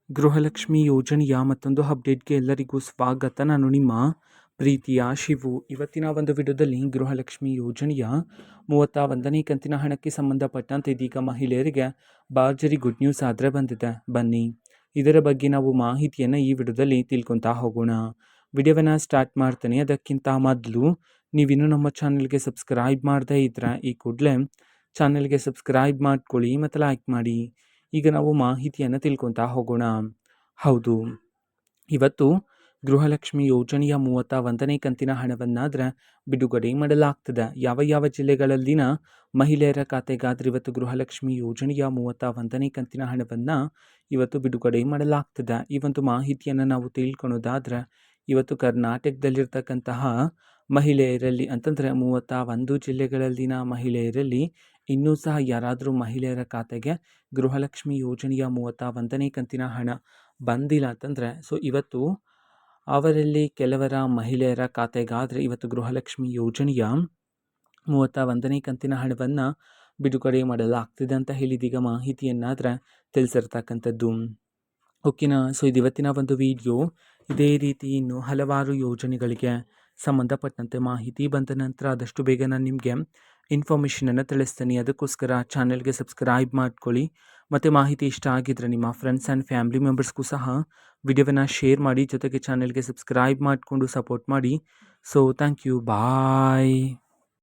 ಗೃಹಲಕ್ಷ್ಮಿ ಯೋಜನೆಯ ಮತ್ತೊಂದು ಅಪ್ಡೇಟ್ಗೆ ಎಲ್ಲರಿಗೂ ಸ್ವಾಗತ. ನಾನು ನಿಮ್ಮ ಪ್ರೀತಿಯ ಶಿವು. ಇವತ್ತಿನ ಒಂದು ವಿಡಿಯೋದಲ್ಲಿ ಗೃಹಲಕ್ಷ್ಮಿ ಯೋಜನೆಯ 31ನೇ ಕಂತಿನ ಹಣಕ್ಕೆ ಸಂಬಂಧಪಟ್ಟಂತೆ ಇದೀಗ ಮಹಿಳೆಯರಿಗೆ ಭರ್ಜರಿ ಗುಡ್ ನ್ಯೂಸ್ ಆದರೆ ಬಂದಿದೆ. ಬನ್ನಿ ಇದರ ಬಗ್ಗೆ ನಾವು ಮಾಹಿತಿಯನ್ನು ಈ ವಿಡಿಯೋದಲ್ಲಿ ತಿಳ್ಕೊತಾ ಹೋಗೋಣ. ವಿಡಿಯೋವನ್ನು ಸ್ಟಾರ್ಟ್ ಮಾಡ್ತೇನೆ. ಅದಕ್ಕಿಂತ ಮೊದಲು ನೀವಿನ್ನೂ ನಮ್ಮ ಚಾನಲ್ಗೆ ಸಬ್ಸ್ಕ್ರೈಬ್ ಮಾಡದೇ ಇದ್ದರೆ ಈ ಕೂಡಲೇ ಚಾನಲ್ಗೆ ಸಬ್ಸ್ಕ್ರೈಬ್ ಮಾಡ್ಕೊಳ್ಳಿ ಮತ್ತು ಲೈಕ್ ಮಾಡಿ. ಈಗ ನಾವು ಮಾಹಿತಿಯನ್ನು ತಿಳ್ಕೊತಾ ಹೋಗೋಣ. ಹೌದು, ಇವತ್ತು ಗೃಹಲಕ್ಷ್ಮಿ ಯೋಜನೆಯ 31ನೇ ಕಂತಿನ ಹಣವನ್ನಾದರೆ ಬಿಡುಗಡೆ ಮಾಡಲಾಗ್ತದೆ. ಯಾವ ಯಾವ ಜಿಲ್ಲೆಗಳಲ್ಲಿನ ಮಹಿಳೆಯರ ಖಾತೆಗಾದರೆ ಇವತ್ತು ಗೃಹಲಕ್ಷ್ಮಿ ಯೋಜನೆಯ 31ನೇ ಕಂತಿನ ಹಣವನ್ನು ಇವತ್ತು ಬಿಡುಗಡೆ ಮಾಡಲಾಗ್ತದೆ. ಈ ಒಂದು ಮಾಹಿತಿಯನ್ನು ನಾವು ತಿಳ್ಕೊಳೋದಾದರೆ ಇವತ್ತು ಕರ್ನಾಟಕದಲ್ಲಿರ್ತಕ್ಕಂತಹ ಮಹಿಳೆಯರಲ್ಲಿ ಅಂತಂದರೆ 31 ಜಿಲ್ಲೆಗಳಲ್ಲಿನ ಮಹಿಳೆಯರಲ್ಲಿ ಇನ್ನೂ ಸಹ ಯಾರಾದರೂ ಮಹಿಳೆಯರ ಖಾತೆಗೆ ಗೃಹಲಕ್ಷ್ಮಿ ಯೋಜನೆಯ 31ನೇ ಕಂತಿನ ಹಣ ಬಂದಿಲ್ಲ ಅಂತಂದರೆ ಇವತ್ತು ಅವರಲ್ಲಿ ಕೆಲವರ ಮಹಿಳೆಯರ ಖಾತೆಗಾದರೆ ಇವತ್ತು ಗೃಹಲಕ್ಷ್ಮಿ ಯೋಜನೆಯ 31ನೇ ಕಂತಿನ ಹಣವನ್ನು ಬಿಡುಗಡೆ ಮಾಡಲಾಗ್ತಿದೆ ಅಂತ ಹೇಳಿದೀಗ ಮಾಹಿತಿಯನ್ನಾದರೆ ತಿಳಿಸಿರ್ತಕ್ಕಂಥದ್ದು. ಓಕೆನಾ. ಇದು ಇವತ್ತಿನ ಒಂದು ವಿಡಿಯೋ. ಇದೇ ರೀತಿ ಇನ್ನು ಹಲವಾರು ಯೋಜನೆಗಳಿಗೆ ಸಂಬಂಧಪಟ್ಟಂತೆ ಮಾಹಿತಿ ಬಂದ ನಂತರ ಆದಷ್ಟು ಬೇಗ ನಾನು ನಿಮಗೆ ಇನ್ಫಾರ್ಮೇಷನನ್ನು ತಿಳಿಸ್ತೀನಿ. ಅದಕ್ಕೋಸ್ಕರ ಚಾನಲ್ಗೆ ಸಬ್ಸ್ಕ್ರೈಬ್ ಮಾಡ್ಕೊಳ್ಳಿ. ಮತ್ತು ಮಾಹಿತಿ ಇಷ್ಟ ಆಗಿದ್ದರೆ ನಿಮ್ಮ ಫ್ರೆಂಡ್ಸ್ ಆ್ಯಂಡ್ ಫ್ಯಾಮಿಲಿ ಮೆಂಬರ್ಸ್ಗೂ ಸಹ ವಿಡಿಯೋವನ್ನು ಶೇರ್ ಮಾಡಿ, ಜೊತೆಗೆ ಚಾನಲ್ಗೆ ಸಬ್ಸ್ಕ್ರೈಬ್ ಮಾಡಿಕೊಂಡು ಸಪೋರ್ಟ್ ಮಾಡಿ. Thank you. ಬಾಯ್.